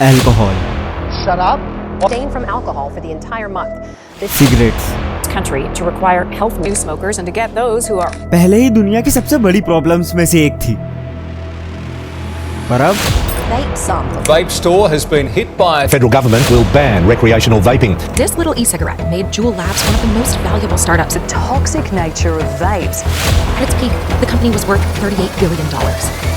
Alcohol, शराब, abstain from alcohol for the entire month. This cigarettes country to require health new smokers and to get those who are पहले ही दुनिया की सबसे बड़ी problems में से एक थी, पर अब vape sample. Vape store has been hit by Federal government will ban recreational vaping. This little e-cigarette made Juul Labs one of the most valuable startups. The toxic nature of vapes. At its peak, the company was worth $38 billion.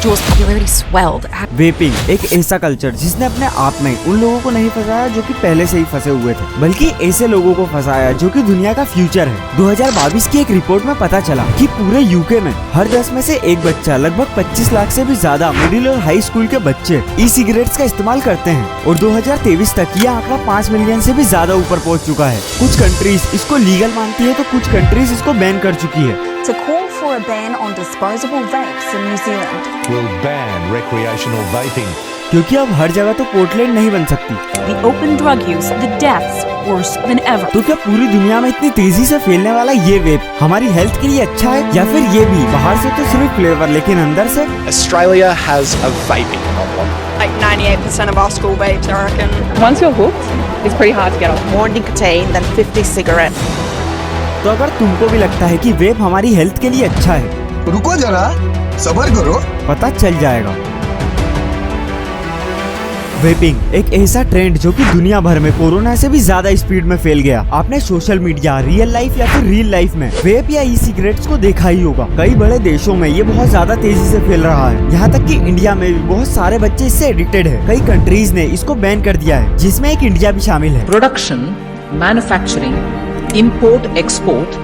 Juul's popularity swelled. Vaping एक ऐसा culture जिसने अपने आप में उन लोगों को नहीं फंसाया जो कि पहले से ही फंसे हुए थे, बल्कि ऐसे लोगों को फंसाया जो कि दुनिया का फ्यूचर है। 2022 की एक रिपोर्ट में पता चला कि पूरे यूके में हर 10 में से एक बच्चा, लगभग 25 लाख से भी ज्यादा मिडिल और हाई स्कूल के बच्चे ई सिगरेट्स का इस्तेमाल करते हैं और 2023 तक ये आंकड़ा 5 मिलियन से भी ज्यादा ऊपर पहुंच चुका है। कुछ कंट्रीज इसको लीगल मानती है तो कुछ कंट्रीज इसको बैन कर चुकी है। To call for a ban on disposable vapes in New Zealand. Will ban recreational vaping. क्योंकि अब हर जगह तो पोर्टलैंड नहीं बन सकती। The open drug use, the deaths, worse than ever. तो क्या पूरी दुनिया में इतनी तेजी से फैलने वाला ये वेप हमारी हेल्थ के लिए अच्छा है, या फिर ये भी बाहर से तो सिर्फ फ्लेवर लेकिन अंदर से? Australia has a vaping problem. Like 98% of our school vapes, I reckon. once you're hooked, it's pretty hard to get off. More nicotine than 50 cigarettes. तो अगर तुमको भी लगता है कि वेप हमारी हेल्थ के लिए अच्छा है, रुको जरा, सब्र करो, पता चल जाएगा। वेपिंग एक ऐसा ट्रेंड जो कि दुनिया भर में कोरोना से भी ज्यादा स्पीड में फैल गया। आपने सोशल मीडिया, रियल लाइफ या फिर रियल लाइफ में वेप या ई सिगरेट्स को देखा ही होगा। कई बड़े देशों में ये बहुत ज्यादा तेजी से फैल रहा है, यहाँ तक कि इंडिया में भी बहुत सारे बच्चे इससे एडिक्टेड है। कई कंट्रीज ने इसको बैन कर दिया है, जिसमें एक इंडिया भी शामिल है। Production, manufacturing, import, export,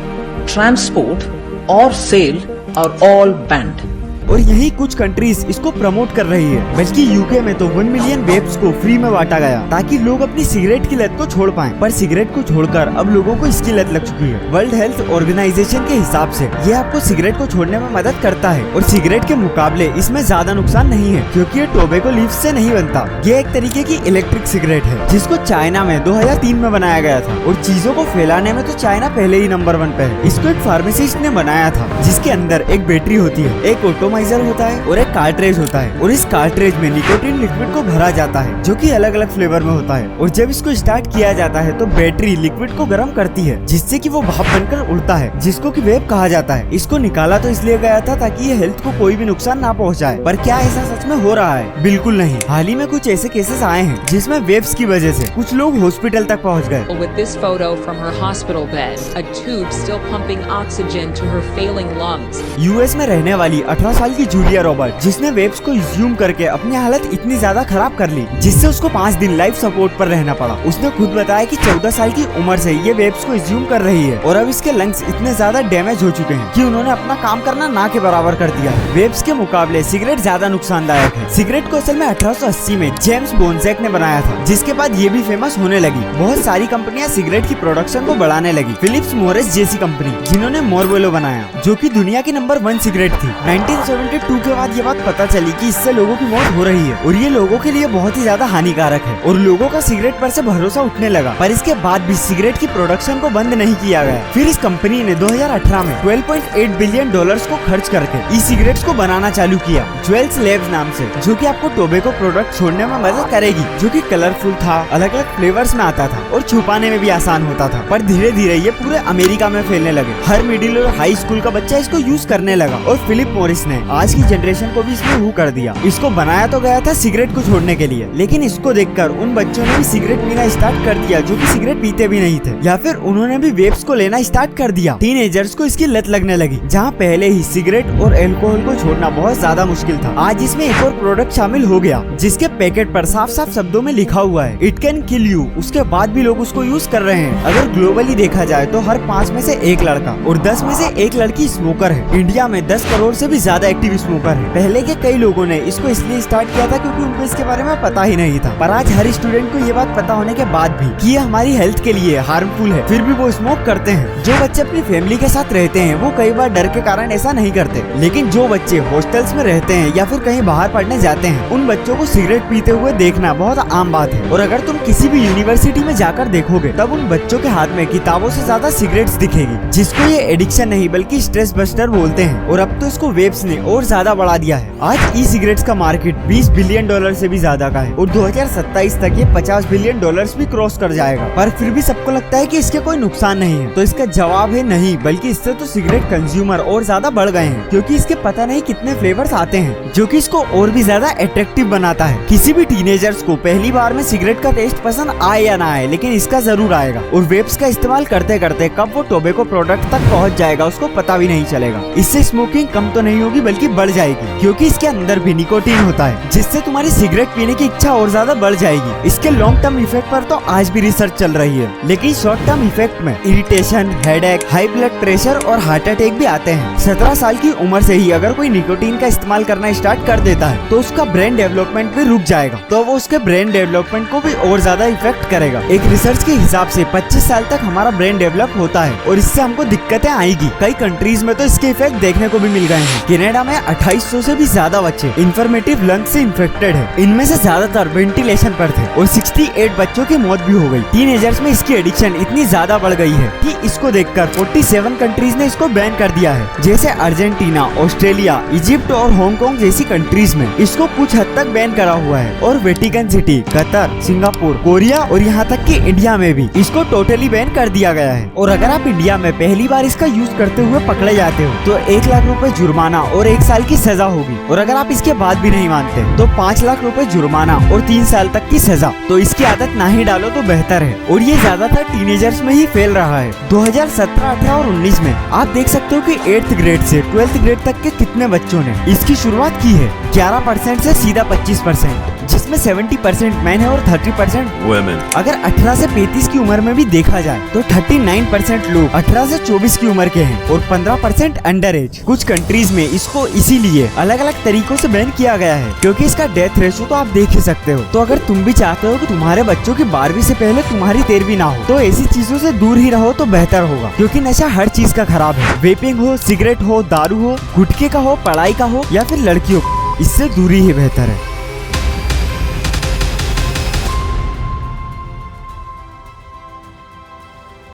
transport और सेल आर ऑल बैंड। और यही कुछ कंट्रीज इसको प्रमोट कर रही है, बल्कि यूके में तो 1 मिलियन वेप्स को फ्री में बांटा गया ताकि लोग अपनी सिगरेट की लत को छोड़ पाएं। पर सिगरेट को छोड़कर अब लोगों को इसकी लत लग चुकी है। वर्ल्ड हेल्थ ऑर्गेनाइजेशन के हिसाब से ये आपको सिगरेट को छोड़ने में मदद करता है और सिगरेट के मुकाबले इसमें ज्यादा नुकसान नहीं है, क्योंकि ये टोबैको लीव्स से नहीं बनता। ये एक तरीके की इलेक्ट्रिक सिगरेट है जिसको चाइना में 2003 में बनाया गया था और चीजों को फैलाने में तो चाइना पहले ही नंबर 1 पे है। इसको एक फार्मासिस्ट ने बनाया था जिसके अंदर एक बैटरी होती है, एक ऑटोमाइजर होता है और एक कार्ट्रेज होता है, और इस कार्ट्रेज में निकोटीन लिक्विड को भरा जाता है जो कि अलग अलग फ्लेवर में होता है। और जब इसको स्टार्ट किया जाता है तो बैटरी लिक्विड को गर्म करती है जिससे कि वो भाप बनकर उड़ता है, जिसको कि वेप कहा जाता है। इसको निकाला तो इसलिए गया था ताकि ये हेल्थ को कोई भी नुकसान ना पहुंचाए, पर क्या ऐसा सच में हो रहा है? बिल्कुल नहीं। हाल ही में कुछ ऐसे केसेस आए हैं जिसमें वेप्स की वजह से कुछ लोग हॉस्पिटल तक पहुँच गए। With this photo from her hospital bed, a tube still pumping oxygen to her failing lungs. US में रहने वाली 18 साल की जूलिया रॉबर्ट, जिसने वेप्स को कंज्यूम करके अपनी हालत इतनी ज्यादा खराब कर ली जिससे उसको 5 दिन लाइफ सपोर्ट पर रहना पड़ा। उसने खुद बताया कि 14 साल की उम्र से ये वेप्स को कंज्यूम कर रही है और अब इसके लंग्स इतने ज्यादा डैमेज हो चुके हैं कि उन्होंने अपना काम करना ना के बराबर कर दिया है। वेप्स के मुकाबले सिगरेट ज्यादा नुकसानदायक है। सिगरेट को असल में 1880 में जेम्स बोन्सेक ने बनाया था, जिसके बाद ये भी फेमस होने लगी। बहुत सारी कंपनियां सिगरेट की प्रोडक्शन को बढ़ाने लगी। फिलिप्स मोरिस जैसी कंपनी, जिन्होंने मार्लबोरो बनाया जो कि दुनिया की नंबर 1 सिगरेट थी। 1972 के बाद ये बात पता चली कि इससे लोगों की मौत हो रही है और ये लोगों के लिए बहुत ही ज्यादा हानिकारक है और लोगों का सिगरेट पर से भरोसा उठने लगा। पर इसके बाद भी सिगरेट की प्रोडक्शन को बंद नहीं किया गया। फिर इस कंपनी ने 2018 में $12.8 बिलियन को खर्च करके ई सिगरेट्स को बनाना चालू किया, ज्वेल्स लैब्स नाम से, जो कि आपको टोबैको प्रोडक्ट छोड़ने में मदद करेगी, जो कि कलरफुल था, अलग अलग फ्लेवर्स में आता था और छुपाने में भी आसान होता था। पर धीरे धीरे ये पूरे अमेरिका में फैलने लगे। हर मिडिल और हाई स्कूल का बच्चा इसको यूज करने लगा और फिलिप मॉरिस ने आज की जनरेशन को भी इसमें हू कर दिया। इसको बनाया तो गया था सिगरेट को छोड़ने के लिए, लेकिन इसको देखकर उन बच्चों ने भी सिगरेट पीना स्टार्ट कर दिया जो कि सिगरेट पीते भी नहीं थे, या फिर उन्होंने भी वेप्स को लेना स्टार्ट कर दिया। टीनेजर्स को इसकी लत लगने लगी, जहाँ पहले ही सिगरेट और अल्कोहल को छोड़ना बहुत ज्यादा मुश्किल था। आज इसमें एक और प्रोडक्ट शामिल हो गया जिसके पैकेट पर साफ साफ शब्दों में लिखा हुआ है इट कैन किल यू। उसके बाद भी लोग उसको यूज कर रहे हैं। अगर ग्लोबली देखा जाए तो हर 5 में से 1 लड़का और 10 में से 1 लड़की स्मोकर है। इंडिया में 10 करोड़ से भी ज्यादा एक्टिव स्मोकर है। पहले के कई लोगों ने इसको इसलिए स्टार्ट किया था क्योंकि उनको इसके बारे में पता ही नहीं था, पर आज हर स्टूडेंट को ये बात पता होने के बाद भी कि ये हमारी हेल्थ के लिए हार्मफुल है, फिर भी वो स्मोक करते हैं। जो बच्चे अपनी फैमिली के साथ रहते हैं वो कई बार डर के कारण ऐसा नहीं करते, लेकिन जो बच्चे हॉस्टल्स में रहते हैं या फिर कहीं बाहर पढ़ने जाते हैं उन बच्चों को सिगरेट पीते हुए देखना बहुत आम बात है। और अगर तुम किसी भी यूनिवर्सिटी में जाकर देखोगे तब उन बच्चों के हाथ में किताबों से ज्यादा सिगरेट्स दिखेगी, जिसको ये एडिक्शन नहीं बल्कि स्ट्रेस बस्टर बोलते हैं। और अब तो इसको वेप्स ने और ज्यादा बढ़ा दिया है। आज ई सिगरेट्स का मार्केट $20 बिलियन से भी ज्यादा का है और 2027 तक ये $50 बिलियन भी क्रॉस कर जाएगा। पर फिर भी सबको लगता है कि इसके कोई नुकसान नहीं है, तो इसका जवाब है नहीं, बल्कि इससे तो सिगरेट कंज्यूमर और ज्यादा बढ़ गए हैं, क्योंकि इसके पता नहीं कितने फ्लेवर्स आते हैं जो कि इसको और भी ज्यादा अट्रैक्टिव बनाता है। किसी भी टीनेजर्स को पहली बार में सिगरेट का टेस्ट पसंद आए या ना आए, लेकिन इसका जरूर आएगा और वेप्स का इस्तेमाल करते करते कब वो टोबैको प्रोडक्ट तक पहुंच जाएगा उसको पता भी नहीं चलेगा। इससे स्मोकिंग कम तो नहीं होगी बल्कि बढ़ जाएगी, क्योंकि इसके अंदर भी निकोटीन होता है, जिससे तुम्हारी सिगरेट पीने की इच्छा और ज्यादा बढ़ जाएगी। इसके लॉन्ग टर्म इफेक्ट पर तो आज भी रिसर्च चल रही है, लेकिन शॉर्ट टर्म इफेक्ट में irritation, headache, high blood pressure और हार्ट अटैक भी आते हैं। 17 साल की उम्र से ही अगर कोई निकोटीन का इस्तेमाल करना स्टार्ट कर देता है तो उसका ब्रेन डेवलपमेंट भी रुक जाएगा, तो वो उसके ब्रेन डेवलपमेंट को भी और ज्यादा इफेक्ट करेगा। एक रिसर्च के हिसाब से 25 साल तक हमारा ब्रेन डेवलप होता है और इससे हमको दिक्कतें आएगी। कई कंट्रीज में तो इसके इफेक्ट देखने को भी मिल गए हैं। कनाडा में 2800 से भी ज्यादा बच्चे इन्फॉर्मेटिव लंग से इन्फेक्टेड है। इनमें से ज्यादातर वेंटिलेशन पर थे और 68 बच्चों की मौत भी हो गई। टीनेजर्स में इसकी एडिक्शन इतनी ज्यादा बढ़ गई है कि इसको देखकर 47 कंट्रीज ने इसको बैन कर दिया है, जैसे अर्जेंटीना, ऑस्ट्रेलिया, इजिप्ट और हांगकांग जैसी कंट्रीज में इसको कुछ हद तक बैन करा हुआ है। और Vatican city, Qatar, Singapore, Korea और यहाँ तक कि इंडिया में भी इसको टोटली बैन कर दिया गया है। और अगर आप इंडिया में पहली बार इसका यूज करते हुए पकड़े जाते हो तो 1 लाख रुपए जुर्माना और 1 साल की सजा होगी, और अगर आप इसके बाद भी नहीं मानते तो 5 लाख रुपए जुर्माना और 3 साल तक की सजा। तो इसकी आदत ना ही डालो तो बेहतर है। और ये ज्यादातर टीनेजर्स में ही फैल रहा है। 2017, 18 और 19 में आप देख सकते हो कि 8th ग्रेड से 12th ग्रेड तक के कितने बच्चों ने इसकी शुरुआत की है। 11% से सीधा 25%, जिसमें 70% मैन है और 30% वुमेन। अगर 18 से 35 की उम्र में भी देखा जाए तो 39% लोग 18 से 24 की उम्र के हैं और 15% अंडर एज। कुछ कंट्रीज में इसको इसीलिए अलग अलग तरीकों से बैन किया गया है, क्योंकि इसका डेथ रेशो तो आप देख ही सकते हो। तो अगर तुम भी चाहते हो कि तुम्हारे बच्चों की 12वीं से पहले तुम्हारी 13वीं ना हो, तो ऐसी चीजों से दूर ही रहो तो बेहतर होगा, क्योंकि नशा हर चीज का खराब है। वेपिंग हो, सिगरेट हो, दारू हो, गुटखे का हो, पढ़ाई का हो या फिर लड़कियों, इससे दूरी ही बेहतर है।